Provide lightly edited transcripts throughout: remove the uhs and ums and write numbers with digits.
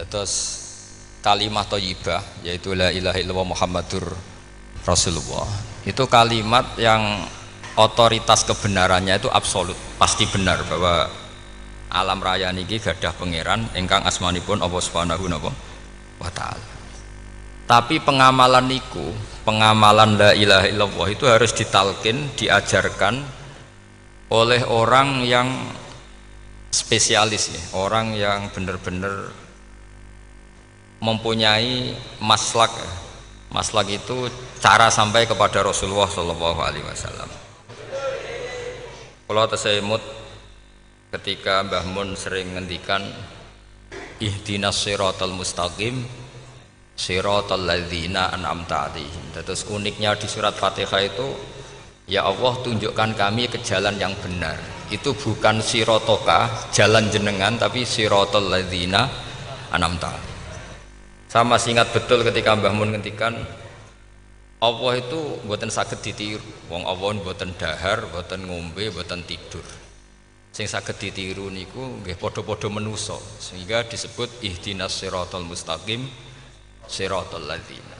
Terus kalimat thayyibah yaitu la ilaha illallah Muhammadur Rasulullah. Itu kalimat yang otoritas kebenarannya itu absolut, pasti benar bahwa alam raya niki gadah pangeran ingkang asmanipun Allah Subhanahu wa taala. Tapi pengamalan niku, pengamalan la ilaha illallah itu harus ditalkin, diajarkan oleh orang yang spesialis ya, orang yang benar-benar mempunyai maslak. Maslak itu cara sampai kepada Rasulullah Shallallahu Alaihi Wasallam. Kalau tersemut ketika Mbah Mun sering ngendikan ihdinas siratal mustaqim siratal ladzina an'amta 'alaihim. Terus uniknya di surat Fatihah itu, ya Allah tunjukkan kami ke jalan yang benar. Itu bukan sirotoka jalan jenengan, tapi siratal ladzina an'amta 'alaihim. Saya masih ingat betul ketika Mbah Mun ngendikan Allah itu mboten saged ditiru. Wong Allah mboten dahar, mboten ngombe, mboten tidur. Sing saged ditiru niku nggih padha-padha manusa, sehingga disebut ihdinas siratal mustaqim siratal ladzina.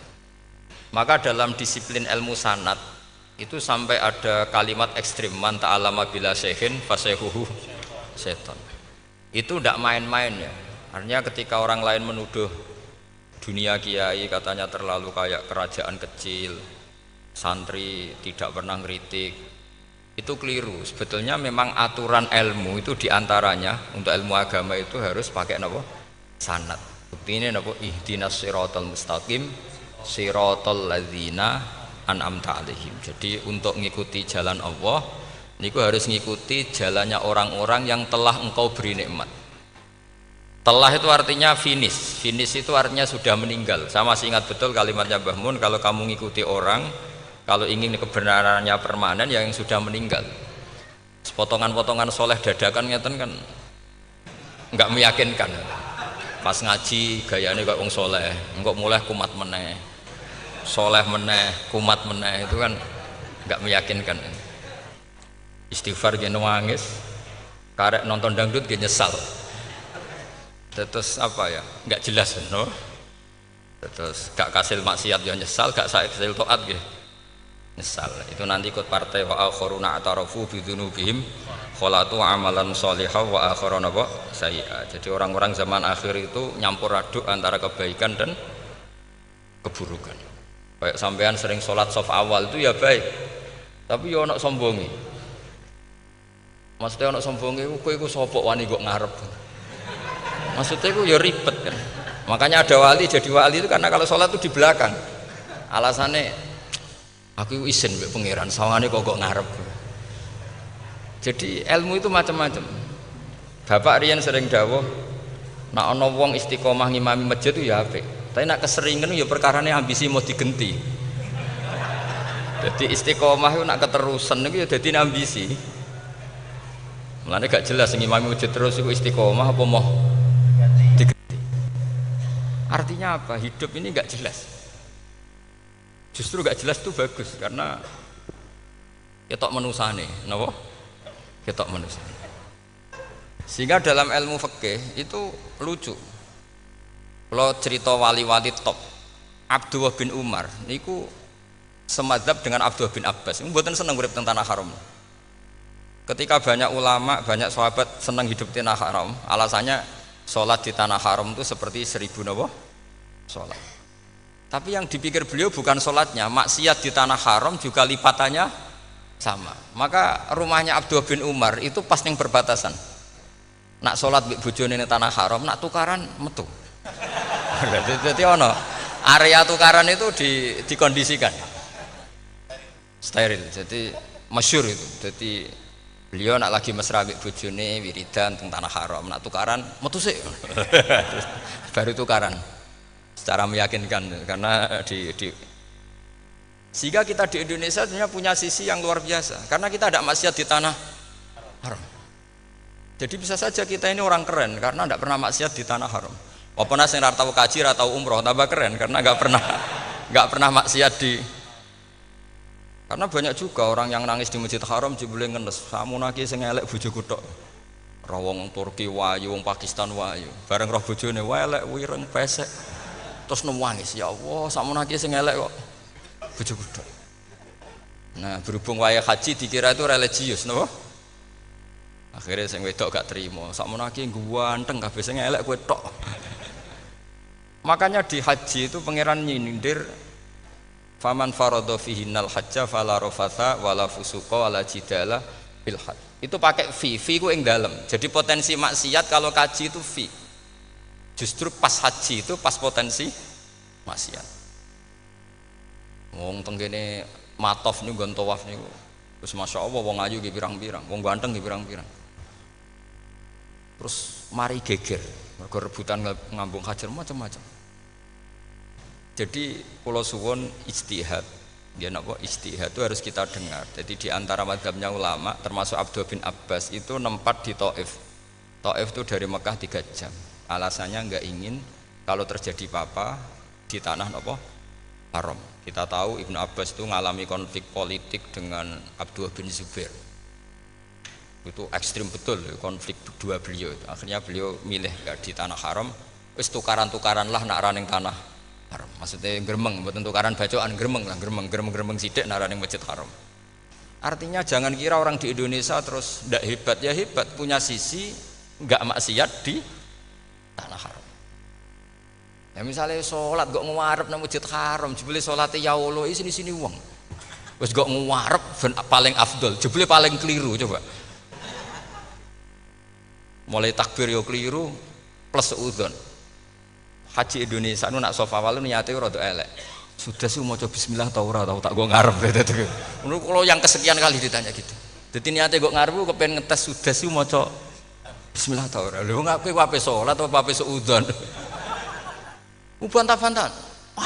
Maka dalam disiplin ilmu sanad itu sampai ada kalimat ekstrim, man ta'allama bila syekhin fasehuhu seton. Itu tidak main-main ya. Artinya ketika orang lain menuduh dunia kiai katanya terlalu kayak kerajaan kecil, santri tidak pernah ngeritik, itu keliru. Sebetulnya memang aturan ilmu itu diantaranya untuk ilmu agama itu harus pakai napa? Sanad. Buktinya napa? Ihdinas siratal mustaqim siratal ladzina an'amta 'alaihim. Jadi untuk mengikuti jalan Allah niku harus mengikuti jalannya orang-orang yang telah engkau beri nikmat. Telah itu artinya finish. Finish itu artinya sudah meninggal. Saya masih ingat betul kalimatnya Mbah Mun, kalau kamu mengikuti orang, kalau ingin kebenarannya permanen, yang sudah meninggal. Potongan-potongan soleh dadakan ngeten kan nggak meyakinkan. Pas ngaji gayanya kok wong soleh, engkau mulai kumat meneh, soleh meneh, kumat meneh, itu kan nggak meyakinkan. Istighfar gini nangis, karek nonton dangdut gini nyesal. Terus apa ya, nggak jelas no? Terus gak kasil maksiat ya nyesal, gak kasil taat gitu nyesal. Itu nanti ikut partai wa akharuna atarafu bidzunubihim khalatu amalan shalihah wa akharuna sayyi'a. Jadi orang-orang zaman akhir itu nyampur aduk antara kebaikan dan keburukan. Kayak sampean sering sholat shaf awal itu ya baik, tapi ya ono sombongi. Maksudnya ono sombongi kowe iku sapa wani kok ngarep. Maksudnya itu ya ribet kan. Makanya ada wali jadi wali itu karena kalau sholat itu di belakang. Alasannya aku izin mbek pangeran, sawangane kok ngarep. Jadi ilmu itu macam-macam. Bapak riyen sering dawuh, nek ana wong istiqomah ngimami masjid itu ya apik. Tapi nek keseringan ya perkarane ambisi mau digenti. Jadi istiqomah itu nek keterusan itu ya dadi ambisi. Mulane gak jelas ngimami masjid terus iku istiqomah apa mau artinya apa? Hidup ini nggak jelas. Justru nggak jelas itu bagus karena ketok menusane, napa? Ketok menusane. Sehingga dalam ilmu fikih itu lucu. Kalau cerita wali-wali top, Abdullah bin Umar, niku semadzhab dengan Abdullah bin Abbas. Mboten seneng urip teng tanah haram. Ketika banyak ulama, banyak sahabat seneng hidup di tanah haram, alasannya sholat di tanah haram itu seperti 1000 napa? Sholat. Tapi yang dipikir beliau bukan sholatnya, maksiat di tanah haram juga lipatannya sama. Maka rumahnya Abdullah bin Umar itu pas yang perbatasan. Nak sholat bojone di tanah haram, nak tukaran metu. Jadi ono area tukaran itu dikondisikan steril. Jadi masyhur itu. Jadi beliau nak lagi mesra mbek bojone wiridan teng tanah haram, nak tukaran metu sik. Baru tukaran secara meyakinkan karena sehingga kita di Indonesia sebenarnya punya sisi yang luar biasa karena kita tidak maksiat di tanah haram. Jadi bisa saja kita ini orang keren karena tidak pernah maksiat di tanah haram. Walaupun sing ora tau kaji, ora tau umroh, tambah keren karena nggak pernah maksiat di. Karena banyak juga orang yang nangis di Masjid Haram jebule ngenes, samunake sing elek bojoku tok. Roh wong Turki wayu, wong Pakistan wayu. Bareng roh bojone elek wireng pesek. Terus nangis, ya Allah, sakmono iki sing elek kok bojoku tok. Nah, berhubung wayah haji dikira itu religius, napa? Akhirnya sing wedok gak terima. Sakmono iki ganteng kabeh sing elek kowe tok. Makanya di haji itu pangeran nyindir faman faradha fihinnal hajja fala rafatha wala fusuqa wala jidala bil hajj. Itu pakai fi ku ing dalem. Jadi potensi maksiat kalau kaji itu fi. Justru pas haji itu pas potensi maksiat. Wong tenggene matof niku nggon tawaf niku. Terus masyaallah wong ayu ki pirang-pirang, wong ganteng ki pirang-pirang. Terus mari geger, mergo rebutan ngambung hajar macam-macam. Jadi kula suwun ijtihad. Ya napa ijtihad itu harus kita dengar. Jadi di antara mazhabnya ulama termasuk Abdul bin Abbas itu nempat di Taif. Taif itu dari Mekah 3 jam. Alasannya enggak ingin kalau terjadi apa-apa di tanah napa haram. Kita tahu Ibnu Abbas itu mengalami konflik politik dengan Abdullah bin Zubair. Itu ekstrim betul konflik dua beliau. Akhirnya beliau milih enggak di tanah haram. Wis tukaran-tukaran lah nak raning tanah haram. Maksudnya gremeng, mboten tukaran bacaan gremeng lah, gremeng sithik nak raning masjid haram. Artinya jangan kira orang di Indonesia terus ndak hebat, ya hebat, punya sisi enggak maksiat di tanah haram. Ya misalnya sholat kok ngarep nang masjid haram, jebule salate ya Allah sini wong. Wis kok ngarep paling afdol, jebule paling keliru coba. Mulai takbir yo keliru plus udzon. Haji Indonesia nu nak sofa walu niate rada elek. Sudah sih maca bismillah ta ora tau tak go ngarep gitu. Menurut kalau yang kesekian kali ditanya gitu. Dadi niate go ngarep kepen ngetes sudah sih maca bismillah ta ora. Lho ngapain ape salat apa ape suudzon. Bantah-bantahan.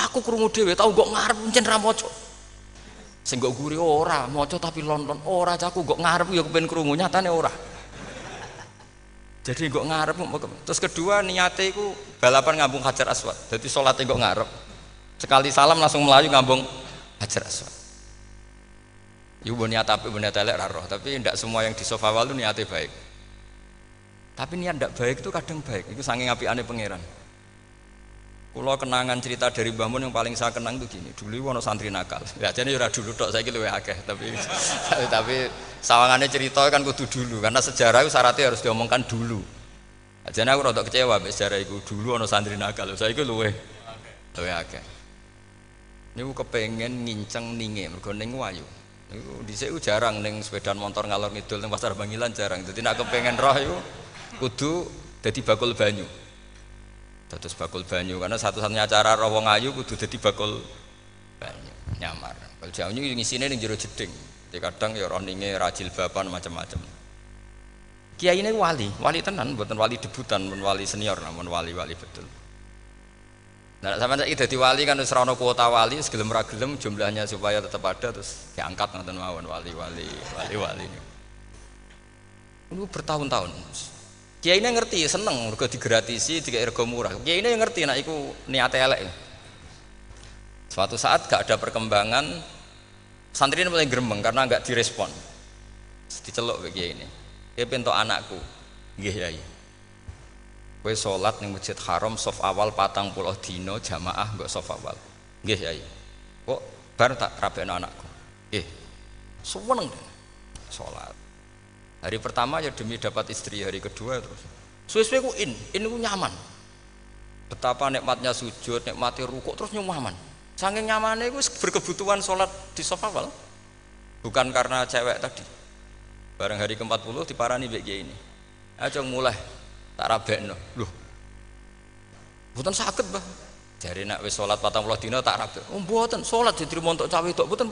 Aku krungu dhewe tau kok ngarep pancen ra maca. Sing kok guri ora maca tapi lon-lon ora caku kok ngarep ya kepen krungu nyatane ora. Jadi kok ngarep. Terus kedua niate iku balapan ngambung Hajar Aswad. Jadi salate kok ngarep. Sekali salam langsung melayu ngambung Hajar Aswad. Iku niat apik niat elek ra roh, tapi ndak semua yang di sofa wal itu niate baik. Tapi niat ndak baik itu kadang baik. Itu saking apikane pangeran. Kula kenangan cerita dari Mbah Mun yang paling saya kenang itu gini. Dulu ono santri nakal. Ya jane ora dulu tok, saiki luwih akeh, tapi sawangane cerita kan kudu dulu karena sejarah itu syaratnya harus diomongkan dulu. Jane aku rada kecewa mbek sejarah iku. Dulu ono santri nakal, saiki luwih akeh. Niku kepengen nginceng ninge mergo ning wayu. Niku dhisik jarang ning sepeda motor ngalor ngidul ning Pasar Bangilan jarang. Dadi nek kepengen roh iku kudu dadi bakul banyu. Dados bakul banyu karena satu-satunya cara roh wong ayu kudu dadi bakul banyu nyamar. Bakul banyu ngisine ning jero jeding. Jadi kadang ya roh ninge rajil bapan macam-macam. Kiai ini wali tenan, mboten wali debutan, pun wali senior, namun wali betul. Nah, sampeyan saiki dadi wali kan wis ora ana kuota wali, wis gelem ra gelem jumlahnya supaya tetap ada terus diangkat ngoten mawon wali. Ini bertahun-tahun. Kiai ini ngerti, seneng mergo digratisi, dikai rego murah. Kiai ini ngerti nek iku niate elek. Suatu saat gak ada perkembangan, santri ini mulai gremeng karena enggak direspon. Diceluk ke kiai ini. Kiai pentok anakku. Nggih, Yai. Kowe salat ning Masjid Haram saf awal 40 dina jamaah mbok saf awal. Nggih, Yai. Kok bar tak rabekno anakku. Nggih. Seneng salat. Hari pertama ya demi dapat istri, hari kedua terus. Suwe-suwe ku in ku nyaman. Betapa nikmatnya sujud, nikmati rukuk terus nyaman. Saking nyamane ku berkebutuhan salat di saf awal. Bukan karena cewek tadi. Bareng hari ke-40 diparani mbek kiai ini. Ayo mulai tak rabekno. Loh. Mboten saged, Mbah. Jare nek wis salat 40 dina tak rabek. Oh mboten, salat diterima untuk cawe tok, mboten.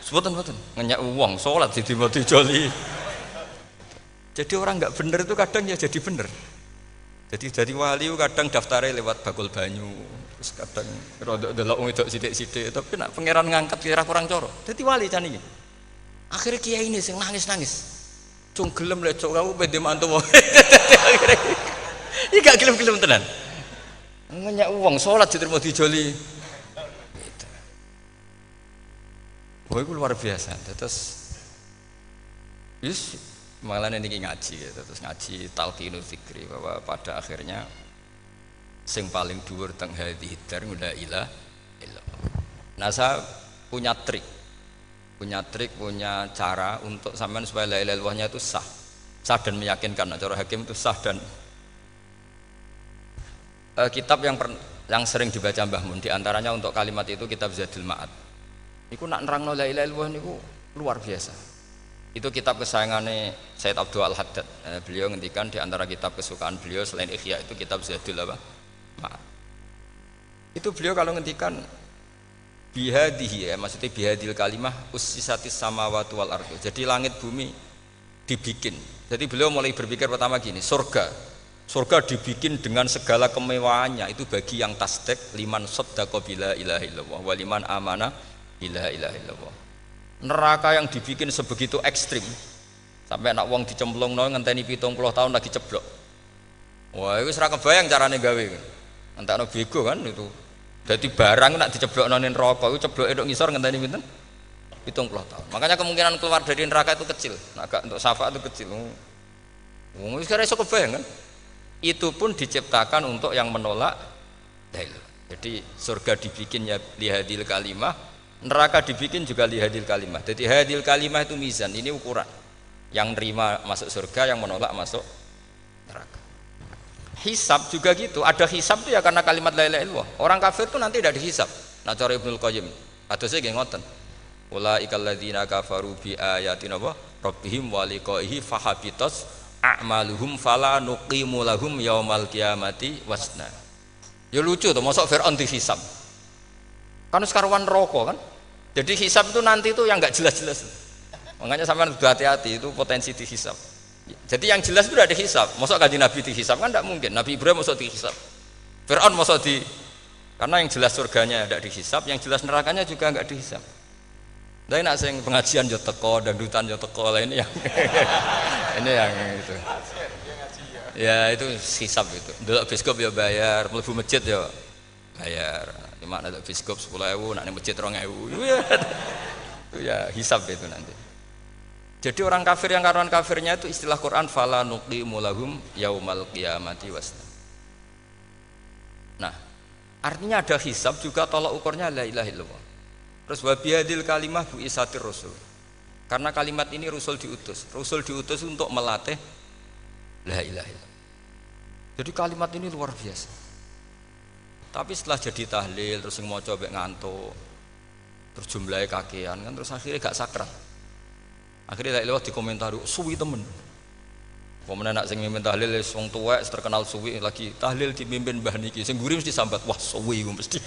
Mboten. Ngenyak wong salat diterima dijoli. Jadi orang enggak bener itu kadang ya jadi bener. Jadi dari wali kadang daftarnya lewat bakul banyu, terus kadang rodok delok wedok sithik-sithik, tapi nek pangeran ngangkat kira kurang coro. Dadi wali can iki. Akhirnya kiai ini sing nangis. Cung gelem lek cok kamu pede mantu wong. Iki gak gelem-gelem tenan. Ngenyak wong salat diterima dijoli. Gitu. Wah, itu luar biasa. Terus Malah ini ngaji gitu. Terus ngaji talqinu dzikri bahwa pada akhirnya sing paling dhuwur teng hadhihi dar la ilaha illallah. Nah, saya punya trik, punya cara untuk sampean supaya la ilaha illallahnya itu sah dan meyakinkan. Nah, cara hakim itu sah dan kitab yang sering dibaca Mbah Mun diantaranya untuk kalimat itu kitab Zadul Ma'ad. Iku nak nerangno la ilaha illallah niku luar biasa. Itu kitab kesayangannya Sayyid Abdul Al-Haddad. Beliau ngendikan di antara kitab kesukaan beliau selain Ihya itu kitab Zadul Ma'ad. Itu beliau kalau ngendikan bihadihi, maksudnya bihadil kalimah ussisatis samawati wal ardu. Jadi langit bumi dibikin. Jadi beliau mulai berpikir pertama gini, surga dibikin dengan segala kemewahannya itu bagi yang tasdek liman saddaqa bila ilaha illallah wa liman amana bila ilaha illallah. Neraka yang dibikin sebegitu ekstrim sampai anak wong dicemplungno ngenteni 70 tahun lagi ceblok. Wah, itu ora kebayang carane gawe. Entakno bego kan itu. Jadi barang nak diceblokno ning neraka itu cebloke tok ngisor ngenteni pinten? 70 tahun. Makanya kemungkinan keluar dari neraka itu kecil. Nah, agak untuk syafaat itu kecil. Wong wis ora iso kebayang kan? Itu pun diciptakan untuk yang menolak dalil. Jadi surga dibikin ya lihadil kalimah, neraka dibikin juga lihadil kalimah. Jadi hadil kalimah itu mizan, ini ukuran. Yang nerima masuk surga, yang menolak masuk neraka. Hisab juga gitu, ada hisab itu ya karena kalimat la ilaha illallah. Orang kafir itu nanti tidak dihisab. Nah cara Ibnul Qayyim, atau saya ngoten. Ulaikal ladzina kafaru bi ayatina rabbihim wa liqaihi fahabitas a'maluhum fala nuqimu lahum yaumal qiyamati wasna. Ya lucu tuh, mosok Fir'aun dihisab. Kan sekaruan neraka kan. Jadi hisab itu nanti itu yang enggak jelas-jelas. Makanya sampean harus hati-hati, itu potensi dihisab. Jadi yang jelas itu udah dihisab. Mosok kanjeng Nabi dihisab kan enggak mungkin. Nabi Ibrahim mosok dihisab. Fir'aun mosok karena yang jelas surganya enggak dihisab, yang jelas nerakanya juga enggak dihisab. Tapi nak sing pengajian yo teko, dangdutan yo teko lah ini yang ini yang itu. Ya itu hisab itu. Delok biskop yo bayar, mlebu masjid yo bayar. Cuma nek biskop 10.000, nak ning masjid 2.000. Itu ya hisab itu nanti. Jadi orang kafir yang karuan kafirnya itu istilah Quran fala nuqimu lahum yaumal qiyamati wasna. Nah, artinya ada hisab juga tolak ukurnya la ilaha illallah. Terus wabiyadil kalimah bu isatir rasul. Karena kalimat ini rasul diutus untuk melatih la ilaha illallah. Jadi kalimat ini luar biasa. Tapi setelah jadi tahlil terus yang mau coba ngantuk, terus jumlahnya kakean kan terus akhirnya gak sakral. Akhirnya la ilaha dikomentari suwi temen. Pemenang nak sing mimpin tahlil wong tuwek terkenal suwi lagi tahlil dipimpin mbah niki sing guri mesti sambat wah suwi mesti.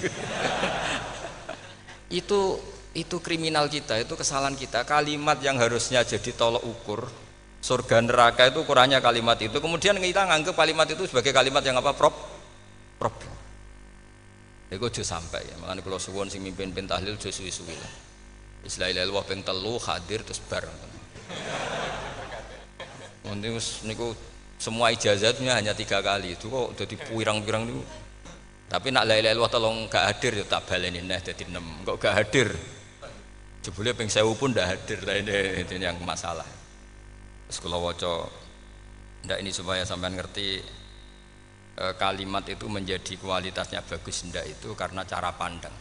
itu kriminal kita, itu kesalahan kita. Kalimat yang harusnya jadi tolok ukur surga neraka itu ukurannya kalimat itu, kemudian kita nganggap kalimat itu sebagai kalimat yang apa problem. Itu aja sampai ya. Makanya kalau suwon sing mimpin tahlil aja suwi-suwi lah. Istilah ilal ping 3 hadir terus bareng. Nanti niku semua ijazatnya hanya 3 kali itu kok jadi pirang-pirang niku. Tapi nak la ilaha illallah tolong gak hadir ya tak baleni neh dadi 6. Kok gak hadir? Jebule ping 1000 pun ndak hadir. Lah ini yang masalah. Terus kula waca ndak ini supaya sampean ngerti kalimat itu menjadi kualitasnya bagus ndak itu karena cara pandang.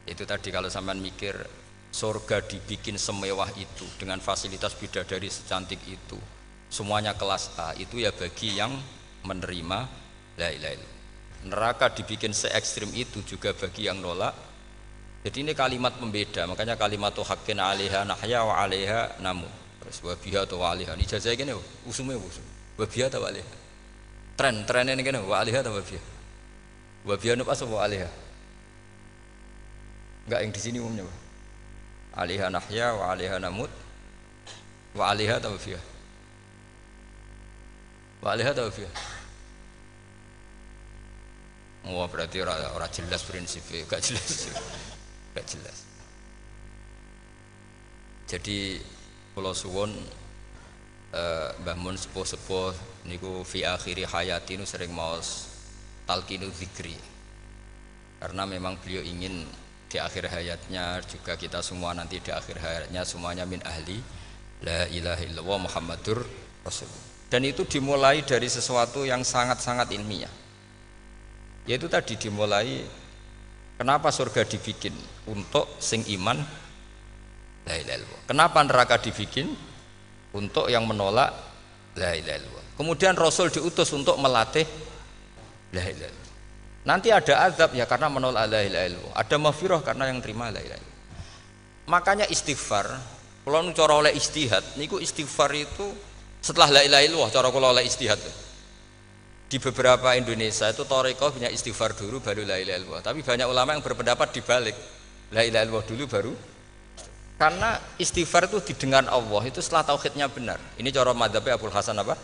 Itu tadi kalau sampean mikir surga dibikin semewah itu dengan fasilitas bidadari secantik itu. Semuanya kelas A, itu ya bagi yang menerima la ilaha illallah. Neraka dibikin se ekstrim itu juga bagi yang nolak. Jadi ini kalimat pembeda, makanya kalimat haqqin 'alaiha nahya wa 'alaiha namu. Terus wa biha wa 'alaiha. Ijazah kene usume usum. Wa biha wa 'alaiha. Tren-trennya ini kene wa 'alaiha wa biha. Wa biha nu pas wa 'alaiha. Enggak yang di sini umumnya. 'Alaiha nahya wa 'alaiha namut. Wa 'alaiha wa biha. Wa 'alaiha wa biha. Oh berarti orang jelas prinsipnya, gak jelas. Jadi kalau suwon Mbah Mun sepuh-sepuh niku fi akhiri hayati nu sering maos talqinu dzikri. Karena memang beliau ingin di akhir hayatnya juga kita semua nanti di akhir hayatnya semuanya min ahli la ilaha illallah Muhammadur Rasul. Dan itu dimulai dari sesuatu yang sangat-sangat ilmiah. Yaitu tadi dimulai kenapa surga dibikin untuk sing iman la ilaha illallah. Kenapa neraka dibikin untuk yang menolak la ilaha illallah. Kemudian Rasul diutus untuk melatih la ilaha illallah. Nanti ada azab ya karena menolak la ilaha illallah. Ada maghfirah karena yang terima la ilaha illallah. Makanya istighfar, kalau cara oleh istihad, niku istighfar itu setelah la ilaha illallah cara kula oleh istihad. Di beberapa Indonesia itu thariqah punya istighfar dulu baru la ilaha illallah. Tapi banyak ulama yang berpendapat dibalik. La ilaha illallah dulu baru. Karena istighfar itu didengar Allah itu setelah tauhidnya benar. Ini cara madzhabnya Abul Hasan apa?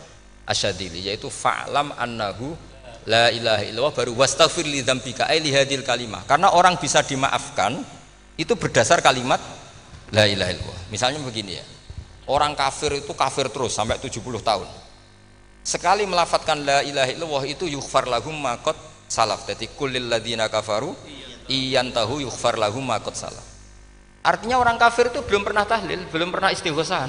Asyadzili, yaitu fa'lam annahu la ilaha illallah baru wastaghfir li dzambika ai li hadil kalimah. Karena orang bisa dimaafkan itu berdasar kalimat la ilaha illallah. Misalnya begini ya. Orang kafir itu kafir terus sampai 70 tahun. Sekali melafatkan la ilaha illallah itu yughfar lahum ma qad salaf. Jadi kullil ladzina kafaru iyantahu yughfar lahum ma qad salaf. Artinya orang kafir itu belum pernah tahlil, belum pernah istighosah,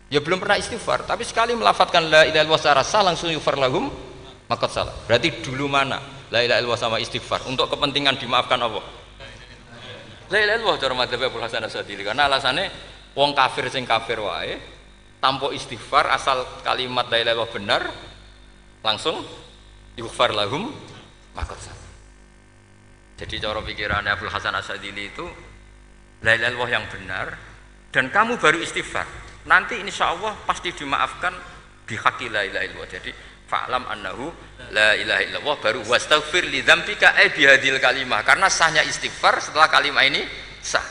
ya belum pernah istighfar. Tapi sekali melafatkan la ilaha illallah secara sah langsung yughfar lahum ma qad salaf. Berarti dulu mana la ilaha illallah sama istighfar untuk kepentingan dimaafkan Allah? La ilaha illallah cara madzhab Abul Hasan Asyadzili. Karena alasannya wong kafir sing kafir wae tanpa istighfar asal kalimat la ilaha illallah benar langsung yughfar lahum ma qad salaf. Jadi cara pikirannya Abul Hasan Asyadzili itu la ilaha illallah yang benar dan kamu baru istighfar nanti insya Allah pasti dimaafkan bihaqi la ilaha illallah. Jadi fa'lam annahu la ilaha illallah baru wastaghfir li dzambika ai bihadil kalimah, karena sahnya istighfar setelah kalimat ini sah.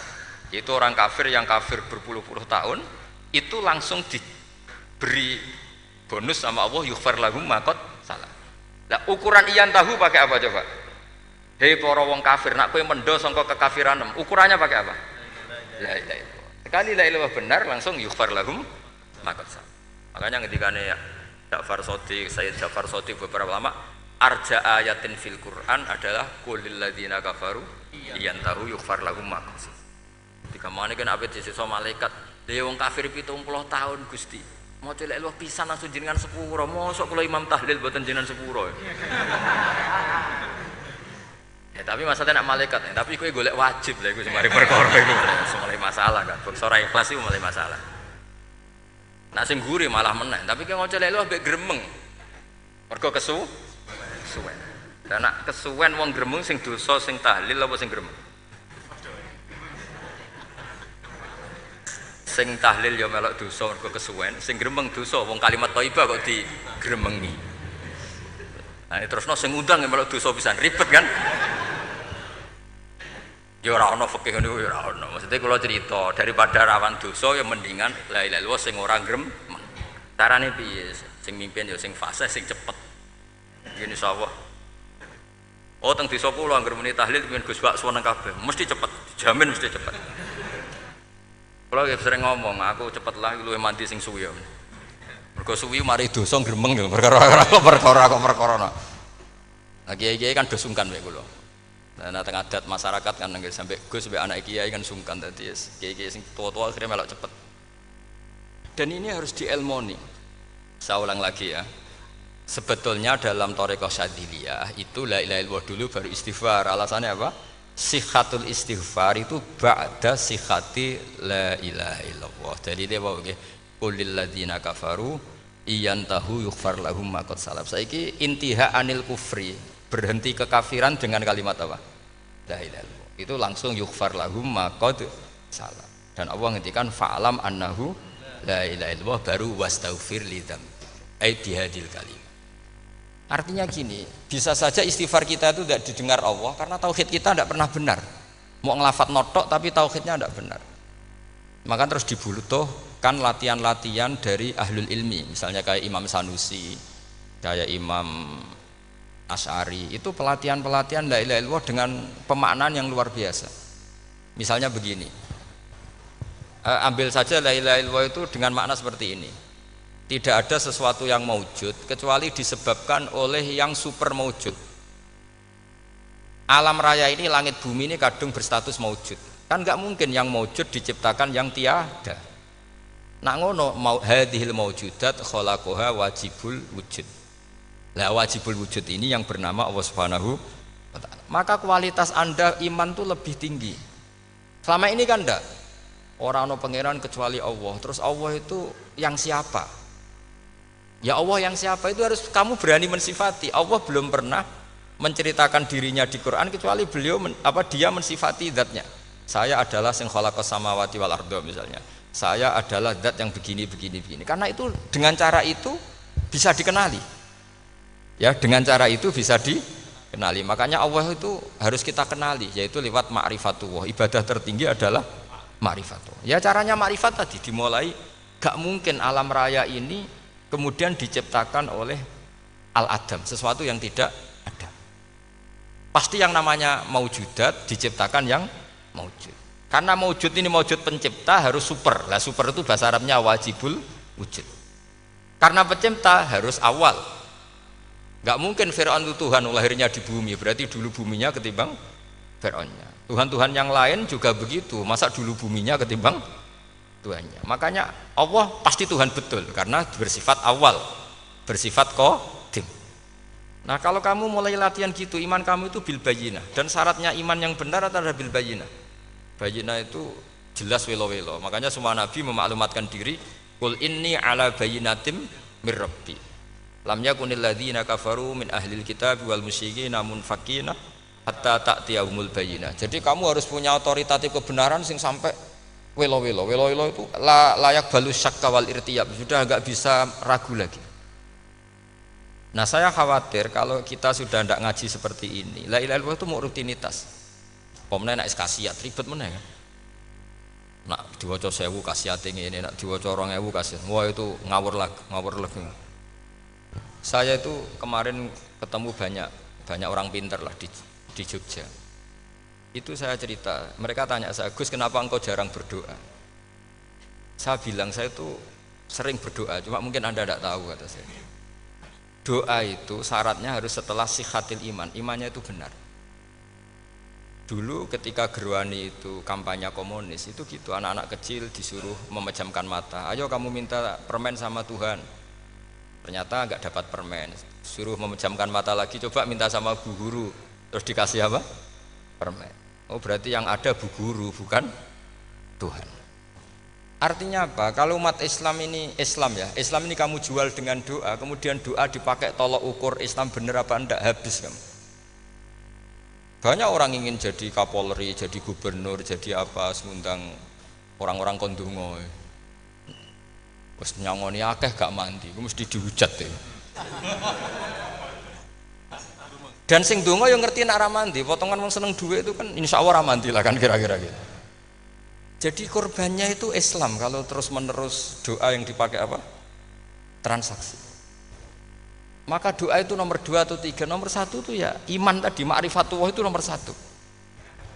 Itu orang kafir yang kafir berpuluh-puluh tahun itu langsung diberi bonus sama Allah yughfar lahum ma qad salah. Nah, ukuran iyan tahu pakai apa coba? Hei para wong kafir nak kowe mendo sangka kekafiran, ukurannya pakai apa? La ilaha illallah. Sekali la ilaha benar langsung yughfar lahum ma qad salah. Makanya ketikane ya Ja'far Shadiq, Sayyid Ja'far Shadiq beberapa lama arja ayatin fil Quran adalah qulil ladzina kafaru iyantahu yughfar lahum ma qad salah. Ketika mana kan abet sisa malaikat, dia wong kafir 70 tahun Gusti. Mau celek lu pisan langsung jenengan sepuro. Mosok kula imam tahlil boten jenengan sepuro. Ya tapi masalahnya nak malaikat, tapi kowe golek wajib lah iku semari perkara iku mulai masalah kan. Bangsa ora ikhlas iku mulai masalah. Nak sing guri malah meneh, tapi kowe ngocelek lu ambek gremeng. Mergo kesuwen. Dan nak kesuwen wong gremeng sing dosa sing tahlil apa sing gremeng? Sing tahlil ya melok dosa mergo kesuwen, sing gremeng dosa wong kalimat thayyibah kok digremengi. Nah, terusno sing ngundang ya melok dosa pisan ribet kan? Ya ora ono fikih niku ya ora ono. Maksudnya kula cerita daripada rawan dosa ya mendingan la ilaha illallah sing ora gremeng. Carane piye? Sing mimpin ya sing fasih sing cepet. Yen insyaallah. Oh teng desa kula anggere muni tahlil pengin Gus Bak suweneng kabeh, mesti cepet, dijamin mesti cepet. Kalau sering ngomong, aku cepet lah luwih mandi sing suwi. Mergo suwi mari dosa gremeng lho, perkara no. Nah kiai-kiai kan do sungkan mek kula. Nah teng adat masyarakat kan nggih sampai Gus sampai anak kiai kan sungkan dadi kiai-kiai sing tua-tua akhirnya melok cepet. Dan ini harus dielmoni. Saya ulang lagi ya. Sebetulnya dalam thariqah Syadziliyah itu la ilaha illallah dulu baru istighfar. Alasannya apa? Sikhatul istighfar itu ba'da sikhati la ilaha illallah. Jadi dia bawa ke qulil ladzina kafaru iyantahu yughfar lahum ma qad salaf. Saiki intiha anil kufri, berhenti kekafiran dengan kalimat apa? La ilaha illallah. Itu langsung yughfar lahum ma qad salaf. Dan Allah ngendikan fa'lam annahu la ilaha illallah baru wastaghfir lidzam ai bihadil kalim. Artinya gini, bisa saja istighfar kita itu tidak didengar Allah karena tauhid kita tidak pernah benar. Mau ngelafat notok tapi tauhidnya tidak benar. Maka terus dibutuhkan latihan-latihan dari ahlul ilmi, misalnya kayak Imam Sanusi, kayak Imam Asy'ari, itu pelatihan-pelatihan la ilaha illallah dengan pemaknaan yang luar biasa. Misalnya begini, ambil saja la ilaha illallah itu dengan makna seperti ini. Tidak ada sesuatu yang maujud kecuali disebabkan oleh yang super maujud. Alam raya ini, langit bumi ini kadung berstatus maujud. Kan nggak mungkin yang maujud diciptakan yang tiada. Nak ngono mau hadhil maujudat khalaqaha wajibul wujud. Lah wajibul wujud ini yang bernama Allah Subhanahu wa taala. Maka kualitas Anda iman tuh lebih tinggi. Selama ini kan enggak orang no pangeran kecuali Allah. Terus Allah itu yang siapa? Ya Allah yang siapa itu harus kamu berani mensifati. Allah belum pernah menceritakan dirinya di Quran kecuali beliau dia mensifati zatnya. Saya adalah sing khalaqas samawati wal arda misalnya. Saya adalah zat yang begini. Karena itu dengan cara itu bisa dikenali. Ya, dengan cara itu bisa dikenali. Makanya Allah itu harus kita kenali, yaitu lewat ma'rifatullah. Ibadah tertinggi adalah ma'rifatullah. Ya caranya ma'rifat tadi dimulai, gak mungkin alam raya ini kemudian diciptakan oleh al-adam, sesuatu yang tidak ada. Pasti yang namanya maujudat diciptakan yang maujud. Karena maujud ini maujud pencipta harus super. Lah super itu bahasa Arabnya wajibul wujud. Karena pencipta harus awal. Gak mungkin Fir'aun itu Tuhan lahirnya di bumi, berarti dulu buminya ketimbang Fir'aunnya. Tuhan-Tuhan yang lain juga begitu, masa dulu buminya ketimbang Tuhannya. Makanya Allah pasti Tuhan betul karena bersifat awal, bersifat qadim. Nah kalau kamu mulai latihan gitu, iman kamu itu bil bayyinah. Dan syaratnya iman yang benar adalah bil bayyinah. Bayyinah itu jelas welo-welo. Makanya semua nabi memaklumatkan diri, qul inni ala bayyinatim mir rabbi. Lam yakunil ladzina kafaru min ahlil kitab wal musyrikin munfakina hatta ta'tiyahumul bayyinah. Jadi kamu harus punya otoritatif kebenaran sing sampai welo-welo itu layak balus syakka wal irtiyab, sudah enggak bisa ragu lagi. Nah saya khawatir kalau kita sudah tidak ngaji seperti ini, la ilaha illallah itu mau rutinitas. Pomene nek kasiat ribet meneh kan. Nak diwaca 1000 kasiate ngene, nak diwaca 2000 kasiat. Wah itu ngawur lagi. Saya itu kemarin ketemu banyak orang pintar lah di Jogja. Itu saya cerita, mereka tanya saya, Gus kenapa engkau jarang berdoa? Saya bilang saya itu sering berdoa, cuma mungkin Anda tidak tahu kata saya. Doa itu syaratnya harus setelah sihatil iman, imannya itu benar. Dulu ketika Gerwani itu kampanye komunis itu gitu, anak-anak kecil disuruh memejamkan mata. Ayo kamu minta permen sama Tuhan. Ternyata enggak dapat permen, suruh memejamkan mata lagi, coba minta sama bu guru, terus dikasih apa? Permen. Oh berarti yang ada bu guru bukan Tuhan. Artinya apa? Kalau umat Islam ini Islam ini kamu jual dengan doa, kemudian doa dipakai tolok ukur Islam bener apa enggak, habis kamu. Banyak orang ingin jadi Kapolri, jadi gubernur, jadi apa, ngundang orang-orang kondungo. Wes nyangoni akeh gak mandi, ku mesti dihujat ya. Dan sing donga yo ngerti nek ora mandi, potongan wong seneng duit itu kan insyaallah ora mandi lah kan kira-kira gitu. Jadi korbannya itu Islam kalau terus-menerus doa yang dipakai apa? Transaksi. Maka doa itu nomor 2 atau 3, nomor 1 itu ya iman tadi, ma'rifatullah itu nomor 1.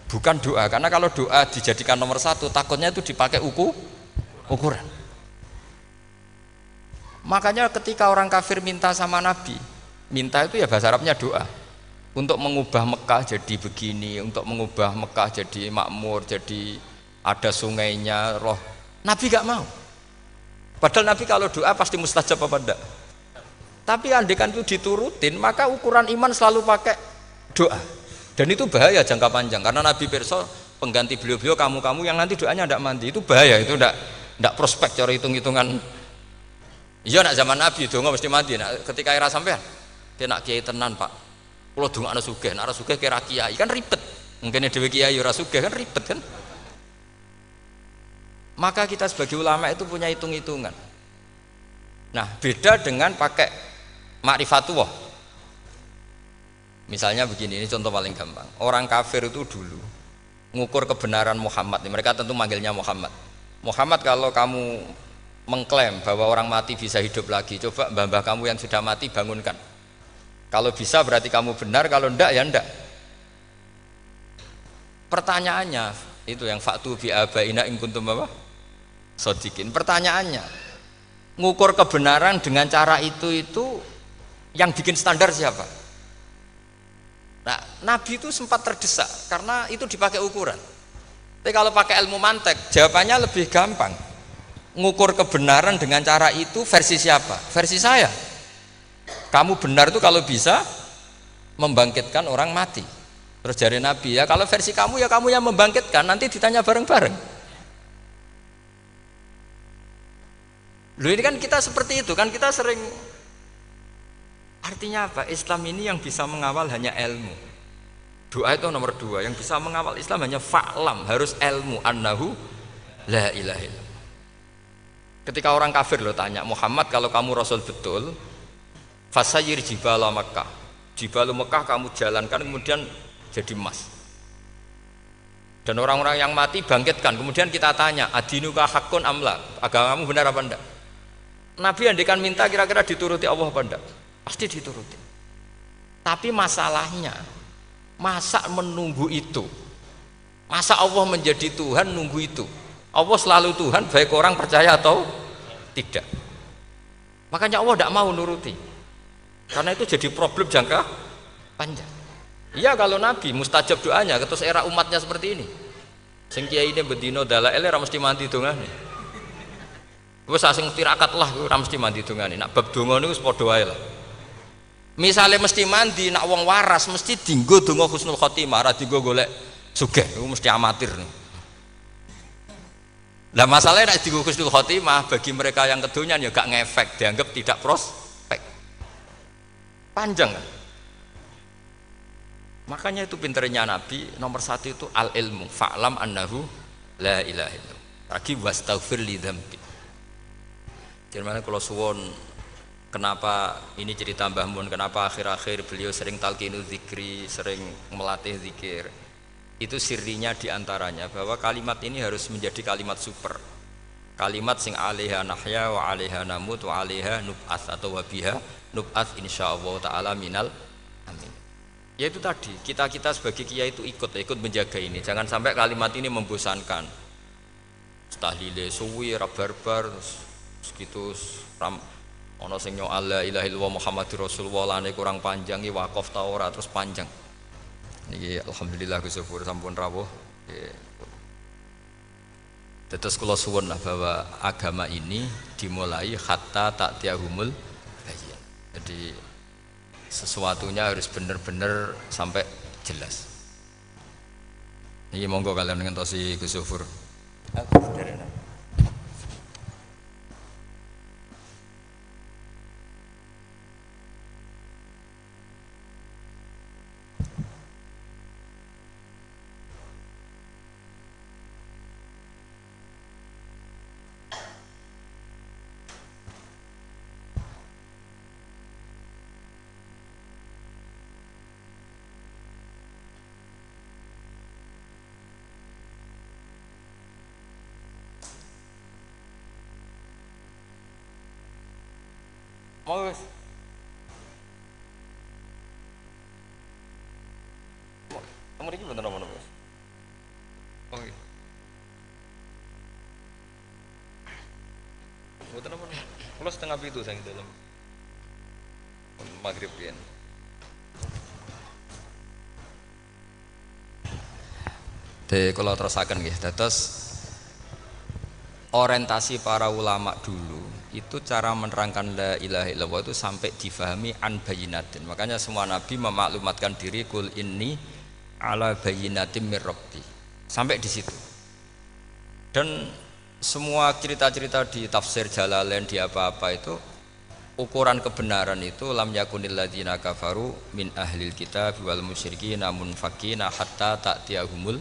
Bukan doa, karena kalau doa dijadikan nomor 1 takutnya itu dipakai ukuran. Makanya ketika orang kafir minta sama Nabi, minta itu ya bahasa Arabnya doa, untuk mengubah Mekah jadi begini, untuk mengubah Mekah jadi makmur, jadi ada sungainya, roh. Nabi gak mau. Padahal Nabi kalau doa pasti mustajab apa enggak. Tapi andekan itu diturutin, maka ukuran iman selalu pakai doa. Dan itu bahaya jangka panjang, karena Nabi pirsa pengganti beliau-beliau kamu-kamu yang nanti doanya enggak mandi, itu bahaya, itu enggak prospek cara hitung-hitungan. Iya nak zaman Nabi donga mesti mandi. Nak ketika era sampean, dia nak kiai tenan Pak. Kulo dongakno sugih, nak ora sugih kira kiai kan ribet. Mungkin dhewe kiai ora sugih kan ribet kan. Maka kita sebagai ulama itu punya hitung-hitungan. Nah, beda dengan pakai ma'rifatullah. Misalnya begini, ini contoh paling gampang. Orang kafir itu dulu mengukur kebenaran Muhammad. Mereka tentu manggilnya Muhammad. Muhammad, kalau kamu mengklaim bahwa orang mati bisa hidup lagi, coba mbah-mbah kamu yang sudah mati bangunkan. Kalau bisa berarti kamu benar, kalau enggak ya enggak. Pertanyaannya itu yang faktu bi abaina in kuntum apa? Shodiqin. Pertanyaannya, ngukur kebenaran dengan cara itu yang bikin standar siapa? Nah, Nabi itu sempat terdesak karena itu dipakai ukuran. Tapi kalau pakai ilmu mantek, jawabannya lebih gampang. ngukur kebenaran dengan cara itu versi siapa? Versi saya. Kamu benar itu kalau bisa membangkitkan orang mati. Terus jari Nabi, ya kalau versi kamu ya kamu yang membangkitkan, nanti ditanya bareng-bareng. Loh ini kan kita seperti itu kan, kita sering. Artinya apa? Islam ini yang bisa mengawal hanya ilmu. Doa itu nomor 2, yang bisa mengawal Islam hanya fa'lam, harus ilmu annahu la ilaha illallah. Ketika orang kafir lo tanya, Muhammad kalau kamu Rasul betul, fasayyir jibala Makkah, jibalu Mekah kamu jalankan kemudian jadi emas. Dan orang-orang yang mati bangkitkan, kemudian kita tanya, adinuka hakun amla, agamamu benar apa enggak? Nabi andikan minta kira-kira dituruti Allah apa enggak? Pasti dituruti. Tapi masalahnya, masa menunggu itu? Masa Allah menjadi Tuhan nunggu itu? Allah selalu Tuhan baik orang percaya atau tidak. Makanya Allah tidak mau nuruti, karena itu jadi problem jangka panjang. Iya kalau Nabi mustajab doanya, terus era umatnya seperti ini. Sing kiai ini bedino dalail ora mesti mandi dongane. Wis sing tirakat lah ora mesti mandi dongane. Nak bab donga niku wis padha wae lah. Misale mesti mandi, nak wong waras mesti dinggo donga husnul khotimah, ora dinggo golek sugih, iku mesti amatir. Lah masalahnya nek dinggo husnul khotimah bagi mereka yang kedonyan ya gak ngefek, dianggap tidak prospek. Panjang kan? Makanya itu pinternya Nabi nomor 1 itu al ilmu, fa'lam annahu la ilaha illallah. Lagi wastaghfir li dzambi. Jadi kalau suwon kenapa ini cerita Mbah Mun, kenapa akhir-akhir beliau sering talqinu zikri, sering melatih zikir. Itu sirinya diantaranya bahwa kalimat ini harus menjadi kalimat super. Kalimat sing alaiha nahya wa alaiha namut wa alaiha nub'ats atau wabiha nub'ats insyaallah taala minal amin. Ya itu tadi, kita sebagai kiai itu ikut menjaga ini. Jangan sampai kalimat ini membosankan. Tahlile suwi ra barbar segitu ram ana sing nyoal la ilaha illallah Muhammadur Rasulullah lane kurang panjang iki wakaf ta ora terus panjang. Niki alhamdulillah Gus Syukur sampun rawuh. Terus kula suwun lah bahwa agama ini dimulai hatta ta'tiyahumul bayyin. Jadi sesuatunya harus benar-benar sampai jelas. Ini monggo kalian ngentosi Gus Syukur. Mau wis. Kamu iki bener apa Mas? Oh iya. Bener apa? Kalau setengah itu sang dalam. Maghrib pian. Kalau terusaken nggih, dados orientasi para ulama dulu itu cara menerangkan la ilaha illallah itu sampai difahami an bayinatin. Makanya semua nabi memaklumatkan diri kul inni ala bayinatin mir rabbi. Sampai di situ. Dan semua cerita-cerita di tafsir Jalalain di apa-apa itu ukuran kebenaran itu lam yakunil ladzina kafaru min ahlil kitab wal musyrikin namun fakina hatta ta'tiyahumul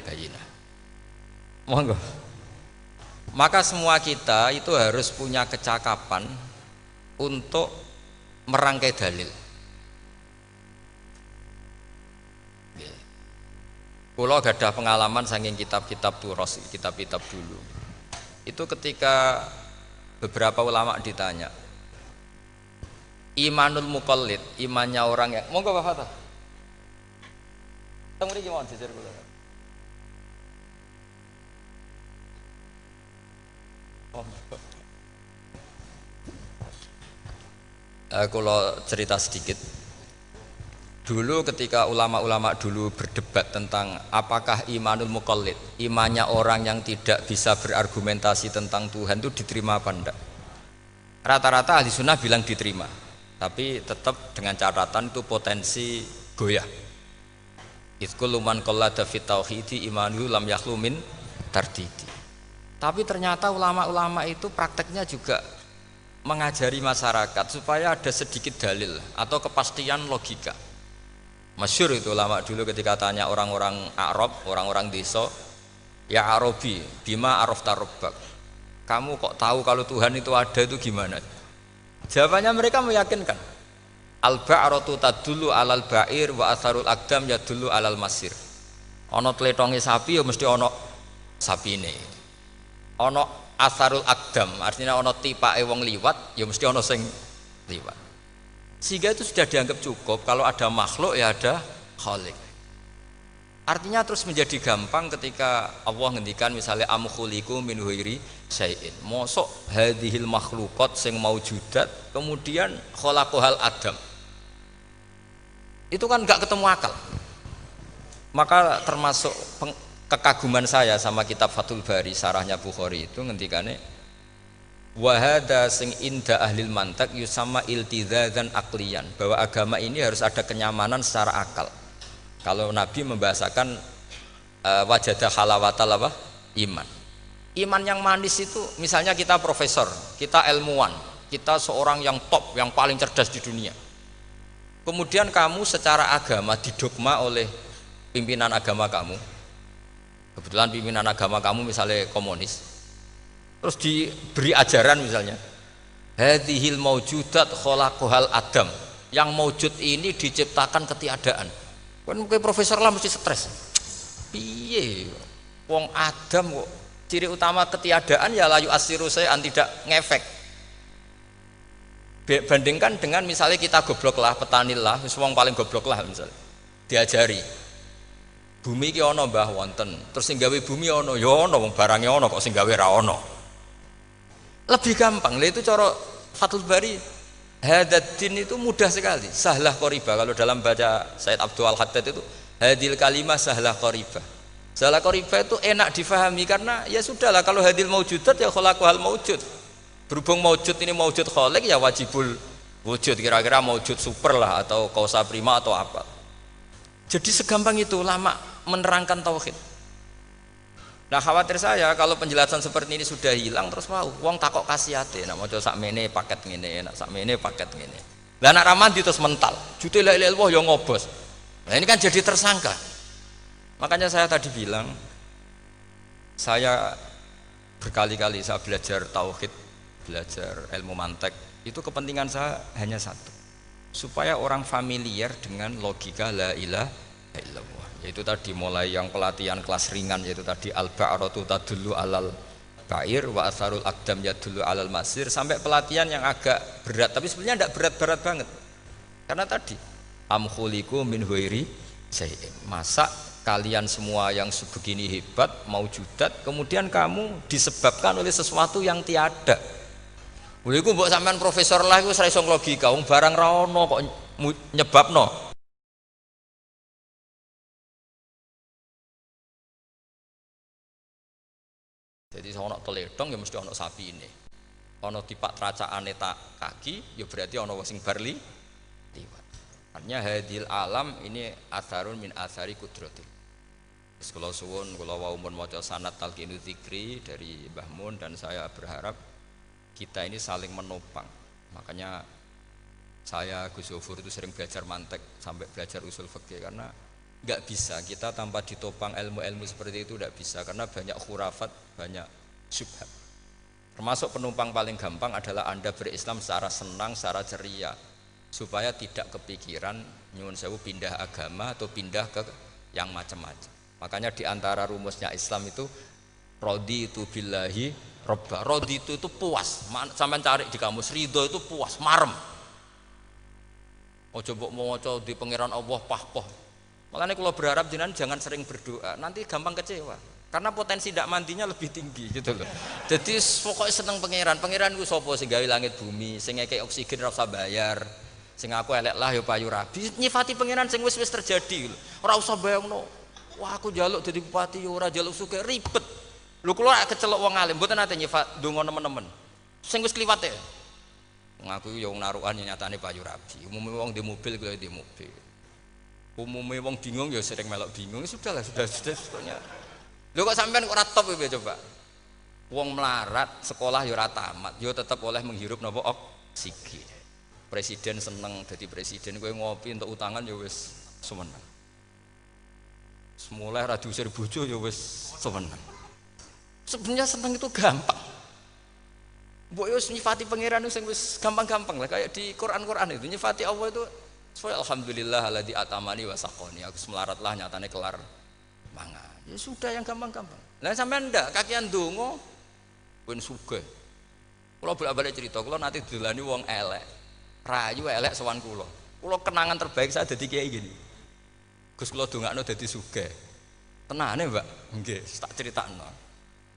bayinah. Monggo. Maka semua kita itu harus punya kecakapan untuk merangkai dalil. Kalau gadah pengalaman saking kitab-kitab turos, kitab-kitab dulu. Itu ketika beberapa ulama ditanya, imanul muqallid, imannya orang yang monggo Pak Fatah. Teng mriki mawon jejer kula. Kalau cerita sedikit, Dulu ketika ulama-ulama dulu berdebat tentang apakah imanul muqallid, imannya orang yang tidak bisa berargumentasi tentang Tuhan itu diterima apa enggak? Rata-rata ahli sunnah bilang diterima, tapi tetap dengan catatan itu potensi goyah. Idzkullu man qallada fit tauhidi imanuhu lam yakhlu min tardidi. Tapi ternyata ulama-ulama itu prakteknya juga mengajari masyarakat supaya ada sedikit dalil atau kepastian logika. Masyhur itu ulama dulu ketika tanya orang-orang Arab, orang-orang desa, ya Arabi, bima arafta rabbak. Kamu kok tahu kalau Tuhan itu ada, itu gimana? Jawabannya mereka meyakinkan. Al-ba'ratu tadullu alal ba'ir wa atharul aqdam yadullu alal masir. Ana tletonge sapi ya mesti ana sapine. Ana atharul aqdam, artinya ana tipake wong liwat ya mesti ana sing liwat. Sehingga itu sudah dianggap cukup, kalau ada makhluk ya ada khalik. Artinya terus menjadi gampang ketika Allah ngendikan misalnya am khuliqu min ghairi syai'in. Mosok hadhil makhluqat sing maujudat kemudian khalaqahal adam. Itu kan enggak ketemu akal. Maka termasuk kekaguman saya sama kitab Fathul Bari sarahnya Bukhari itu ngendikane wahada sing inda ahlil mantak yusama iltizazan aklian, bahwa agama ini harus ada kenyamanan secara akal. Kalau Nabi membahasakan wajadah halawatal apa? Iman. Iman yang manis itu misalnya kita profesor, kita ilmuwan, kita seorang yang top, yang paling cerdas di dunia. Kemudian kamu secara agama didogma oleh pimpinan agama kamu. Kebetulan pimpinan agama kamu misalnya komunis. Terus diberi ajaran misalnya hadhil maujudat khalaqahal adam, yang maujud ini diciptakan ketiadaan. Kan mungkin profesor lah mesti stres. Piye wong Adam kok ciri utama ketiadaan ya layu asiru saya tidak ngefek. Bandingkan dengan misalnya kita goblok lah, petani lah, wong paling goblok lah misalnya diajari bumi ki ana mbah wonten, terus sing gawe bumi ana ya ana, wong barange ana kok sing gawe ra ana. Lebih gampang, itu cara Fathul Bari. Hadaddin itu mudah sekali, sahlah qoriba. Kalau dalam baca Said Abdul Al-Haddad itu hadil kalimah sahlah qoriba. Sahlah qoriba itu enak difahami karena ya sudahlah, kalau hadil maujudat ya khalaqahal maujud. Berhubung maujud ini maujud khaliq ya wajibul wujud, kira-kira maujud super lah atau kausa prima atau apa. Jadi segampang itu ulama menerangkan tauhid. Nah khawatir saya kalau penjelasan seperti ini sudah hilang terus mau wong takok kasihate, nak maca sakmene paket ngene, nak sakmene paket ngene. Lah nak ramandi terus mental, jute la ilaha illallah ya ngobos. Nah ini kan jadi tersangka. Makanya saya tadi bilang, saya berkali-kali saya belajar tauhid, belajar ilmu mantek, itu kepentingan saya hanya satu, supaya orang familiar dengan logika la ilaha illallah. Yaitu tadi mulai yang pelatihan kelas ringan, yaitu tadi al-ba'ratu tadullu alal ba'ir wa atharul aqdam yadullu alal masir, sampai pelatihan yang agak berat, tapi sebenarnya tidak berat-berat banget. Karena tadi am khuliqu min ghairi syai'in. Masa kalian semua yang sebegini hebat maujudat kemudian kamu disebabkan oleh sesuatu yang tiada. Lha iku mbok sampean profesor lah iku ora iso logika, wong barang ra ono kok nyebabno. Jadi ono teledong ya mesti ono sapi ini. Ono tipak tracakane tak kaki ya berarti ono sing barli liwat. Artinya hadil alam ini atharun min athari kudratil. Terus kula suwun kula wau mun maca sanad talqinu dzikri dari Mbah Mun, dan saya berharap kita ini saling menopang. Makanya saya Gus Zofur itu sering belajar mantek sampai belajar usul fikih, karena nggak bisa kita tanpa ditopang ilmu-ilmu seperti itu, tidak bisa, karena banyak khurafat, banyak syubhat. Termasuk penumpang paling gampang adalah Anda berislam secara senang, secara ceria, supaya tidak kepikiran nyuwun sewu pindah agama atau pindah ke yang macam-macam. Makanya diantara rumusnya Islam itu raditu billahi robba. Raditu itu puas, sampai cari di kamus, ridho itu puas, marem. Ojo mbok maca di pangeran Allah pah-poh. Makanya kalau berharap jenengan jangan sering berdoa, nanti gampang kecewa. Karena potensi tidak mandinya lebih tinggi gitu loh. Jadi pokoknya seneng pangeran. Pangeran itu sapa sing gawe langit bumi, sing ngekek oksigen ora usah bayar. Sing aku elek lah ya payu rabi. Nyifati pangeran sing wis terjadi lho. Ora usah bayangno. Wah aku njaluk dadi bupati ya ora njaluk sugih ribet. Lho kula kecelok wong alim mboten nate nyifat donga nemen-nemen. Sing wis kliwat e. Ngaku ya wong narukan nyatane payu rabi. Umume wong di mobil kaya di mobil. Umume wong bingung ya sering melok bingung. Sudahlah sudah sebetulnya. Lho kok sampean kok ora top piye coba? Wong melarat sekolah ya ora tamat, ya tetep oleh menghirup napa oksigen. Presiden seneng jadi presiden, kowe ngopi untuk utangan ya wis semeneng. Semula ra diusir bojo ya wis semeneng. Sebenarnya seneng itu gampang. Mbok yo nyifati pangeran sing wis gampang-gampang lah kayak di Quran itu nyifati Allah itu alhamdulillah alladzi atamani wa saqoni. Aku melarat lah nyatane kelar mangan. Ya sudah yang gampang-gampang. Lah sampean ndak kakian donga ben sugih. Kula bolak-balik cerita, kula nanti dilani wong elek. Rayu elek sowan kula. Kula kenangan terbaik saya dadi kiai gini. Gus kula dongakno dadi sugih. Tenane, Mbak? Nggih, tak critakno.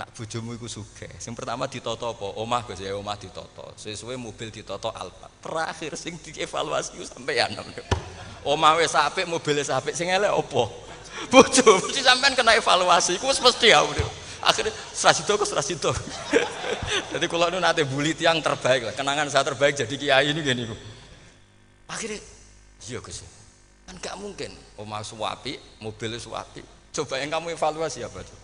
Nak bojomu iku sugih. Sing pertama ditata apa? Omah Gus ya, omah ditata. Suwe-suwe mobil ditata Alphard. Terakhir sing dievaluasi ku sampeyan. Omah wis apik, mobil wis apik, sing elek apa? Bojo, mesti sampean kena evaluasi. Iku wis mesti ya. Akhirnya Srasito. Jadi kalau nu nate bully tiang terbaik lah, kenangan saya terbaik jadi kiai ini gini. Akhirnya, iya Gus, kan gak mungkin. Omah suwapi, mobil suwapi. Coba yang kamu evaluasi apa tuh?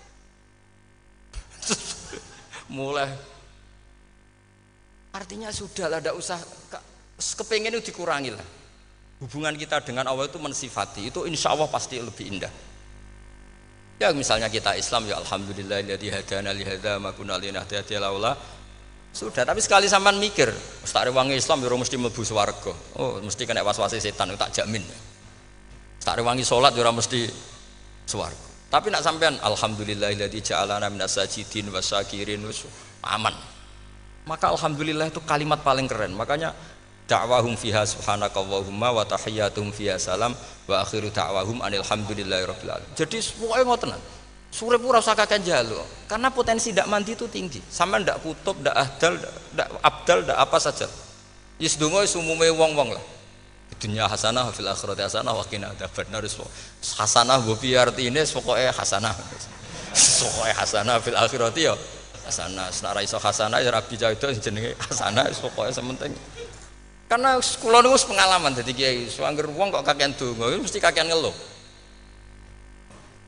Mulai, artinya sudah lah, tidak usah kepengen itu dikurangi lah. Hubungan kita dengan Allah itu mensifati, itu insya Allah pasti lebih indah. Ya misalnya kita Islam ya alhamdulillahilladzi hadana li hadza ma kunna linahtadiya laula. Sudah, tapi sekali sampean mikir, Ustaz Rewangi Islam ya mesti mlebu swarga. Oh, mesti kena was-wase setan tak jamin. Ustaz Rewangi salat ya mesti swarga. Tapi nak sampean alhamdulillahilladzi ja'alana minas sajidin wasyakirin aman. Maka alhamdulillah itu kalimat paling keren. Makanya da'wahum fiha subhanakallahumma wa tahiyyatuhum fiha salam wa akhiru da'wahum alhamdulillahirabbil alamin. Jadi pokoke ngoten. Surip ora usah kakek njaluk karena potensi ndak mandi itu tinggi. Sampean ndak kutub, ndak ahdal, ndak abdal, ndak apa saja. Wis donga wis umume wong-wong lah. Dunya hasanah fil akhirati hasanah wa qina adzabannar. Hasanah mbok piye artine pokoke hasanah. Pokoke hasanah fil akhirati ya hasanah. Nek ra iso hasanah ya rabi caido jenenge hasanah pokoke sementing. Karena kula niku pengalaman dadi kiai, angger wong kok kakean donga mesti kakean ngeluh.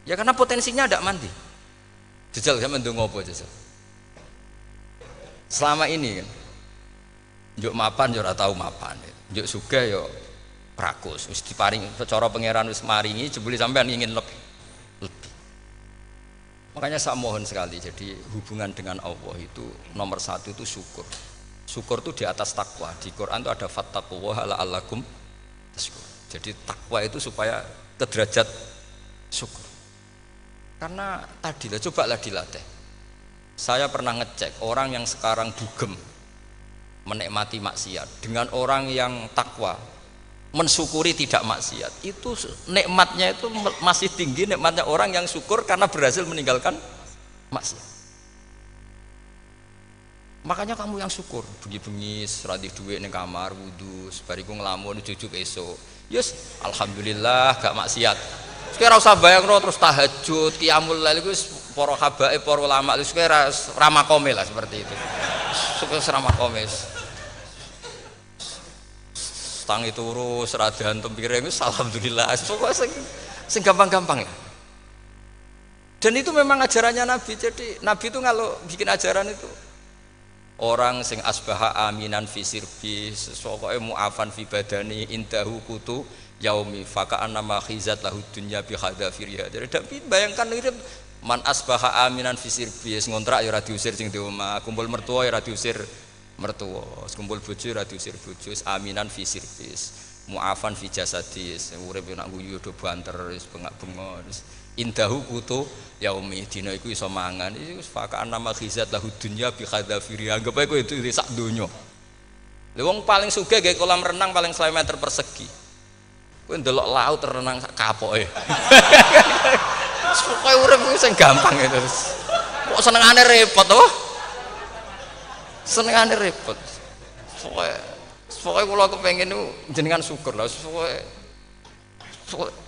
Ya karena potensinya ndak mandi. Jajal sampean ndonga apa jajal? Selama ini kan njuk mapan yo ora tau mapan. Njuk sugih yo rakus, wis diparing cara pangeran wis maringi jebule sampean ingin lebih. Makanya saya mohon sekali, jadi hubungan dengan Allah itu nomor satu itu syukur. Syukur itu di atas takwa. Di Quran itu ada fattaqullaha la'allakum tashkurun. Jadi takwa itu supaya ke derajat syukur. Karena tadi lah, cobalah dilatih. Saya pernah ngecek orang yang sekarang dugem menikmati maksiat dengan orang yang takwa mensyukuri tidak maksiat, itu nikmatnya itu masih tinggi nikmatnya orang yang syukur karena berhasil meninggalkan maksiat. Makanya kamu yang syukur, bengi-bengi radih duit ning kamar wudu, bariku ngelamun jujuk esuk. Yes, alhamdulillah gak maksiat. Sekarang usah bayangno terus tahajud, qiyamul lail iku para habaib, para ulama itu sekarang ramakome lah seperti itu. Suka ramakome. Tangi turu seradan tempiring wis alhamdulillah. Pokoke sing gampang-gampang ya. Dan itu memang ajarannya Nabi. Jadi Nabi itu kalau bikin ajaran itu orang sing asbaha aminan fi sirbi pokoke mu'afan fi badani indahu kutu yaumi faka annama khizat lahu dunya bi hadafiriha. Jadi bayangkan itu man asbaha aminan fi sirbi ngontrak ya ora diusir sing di omah, kumpul mertua ya ora diusir mertua, kumpul bojo ora diusir bojo, aminan fi sirbi mu'afan fi jasadis, urip nak guyu do banter wis bengak-bengok indahu kutu yaumi dina iku iso mangan iki faka nama khizat lahu dunya bi khadafiri anggap ae kowe itu sak donya. Lha wong paling sugih gawe kolam renang paling 100 meter persegi. Kowe ndelok laut renang sak kapoke. Pokoke urip ku sing gampang itu. Kok senengane repot to? Senengane repot. Pokoke Pokoknya kalau kepengen itu jenengan syukur lah. Pokoknya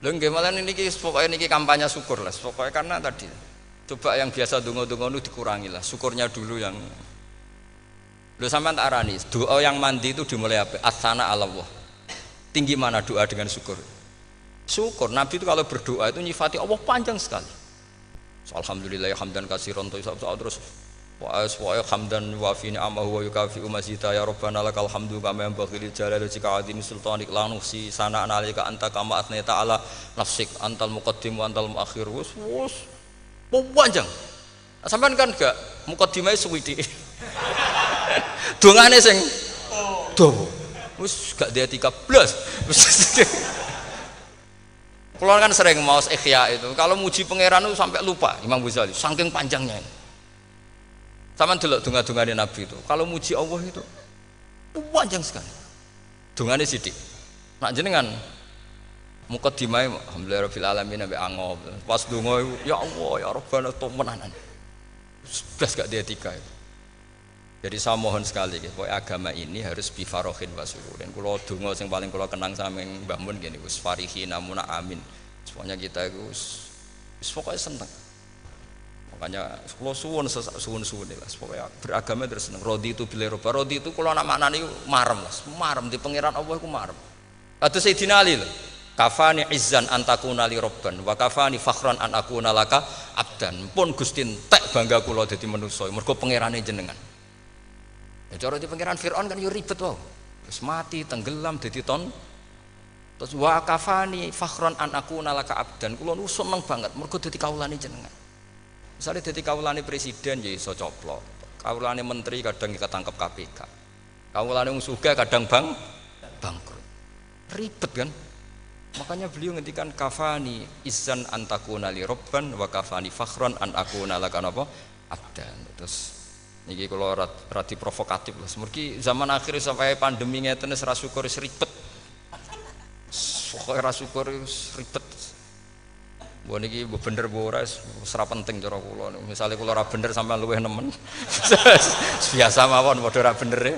lho nggih malah niki pokoknya niki kampanye syukur lah. Pokoknya karena tadi coba yang biasa donga-donga itu dikurangi lah. Syukurnya dulu yang lho sampean tak arani, doa yang mandi itu dimulai apa? As-sana 'ala Allah. Tinggi mana doa dengan syukur? Syukur. Nabi itu kalau berdoa itu nyifati Allah panjang sekali. Alhamdulillah hamdan katsiran terus wa hamdan wa fi ni'amahu wa yukafi mazida ya rabbana lakal hamdu kama yanbaghi li jalali wajhika azimi sultanik la nuhsi sana'an 'alaika anta kama athnayta 'ala nafsik antal muqaddim wa antal muakhir wus panjang. Sampean kan gak muqaddimah suwiti. Dongane sing dawa. Wis gak dia 13. Kulo kan sering maos ikhya itu. Kalau muji pangeran itu sampai lupa Imam Ghazali saking panjangnya. Sampeyan delok donga-dongane Nabi itu. Kalau muji Allah itu panjang sekali. Dongane sithik. Nak jenengan muqaddimah alhamdulillahirabbil alamin sampai angob. Pas donga ya Allah ya Rabbana temenanan. Sudah gak dia 3 itu. Jadi saya mohon sekali bahwa agama ini harus bifarohin wasururin. Kalau donga yang paling kalau kenang sama Mbah Mun gini, us farihin amuna amin. Semuanya kita itu pokoknya senang. Makanya kalau suwun lah. Pokoknya beragama terus senang. Rodi itu bila roba. Rodi itu kalau nak maknani marem lah. Marem di pangeran Allah itu marem. Atau Sayyidina Ali lah. Kafani izzan antakuna li robban wa kafani fakhran an akuna laka abdan. Pun Gusti entek bangga kula dadi manusa. Mergo pangerane jenengan. Ya cara di pangeran Fir'aun kan yo ribet wae. Terus mati, tenggelam dadi ton. Terus wa kafani fakhran an akuna laka abdan. Kula nu seneng banget mergo dadi kawulane jenengan. Misale dadi kawulane presiden ya iso coplok. Kawulane menteri kadang ketangkep KPK. Kawulane wong sugih kadang bangkrut. Ribet kan? Makanya beliau ngendikan kafani izzan antakuna li robban wa kafani fakhran an akuna laka napa abdan. Terus niki kalau rati provokatif lah. Semergi zaman akhir sampai pandemi ngeten wis ra syukur wis ribet. Pokoke ra syukur wis ribet. Mbok niki bener apa ora wis ora penting cara kula. Misale kula ora bener sampean luwih nemen. Biasa mawon padha ora bener e.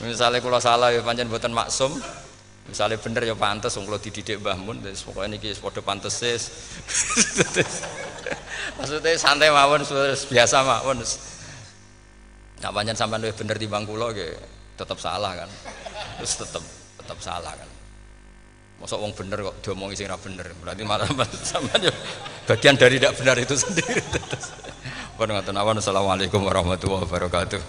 Misale kula salah ya pancen mboten maksum. Misale bener ya pantes wong kula dididik Mbah Mun. Wis pokoke niki wis padha pantese. Maksudnya santai mawon biasa mawon. Nah pancen sampean luwih bener timbang kula nggih tetep salah kan. Terus tetep salah kan. Mosok wong bener kok diomongi sing ora bener. Berarti malah sampean ya bagian dari tidak benar itu sendiri. Pun ngoten awan. Assalamualaikum warahmatullahi wabarakatuh.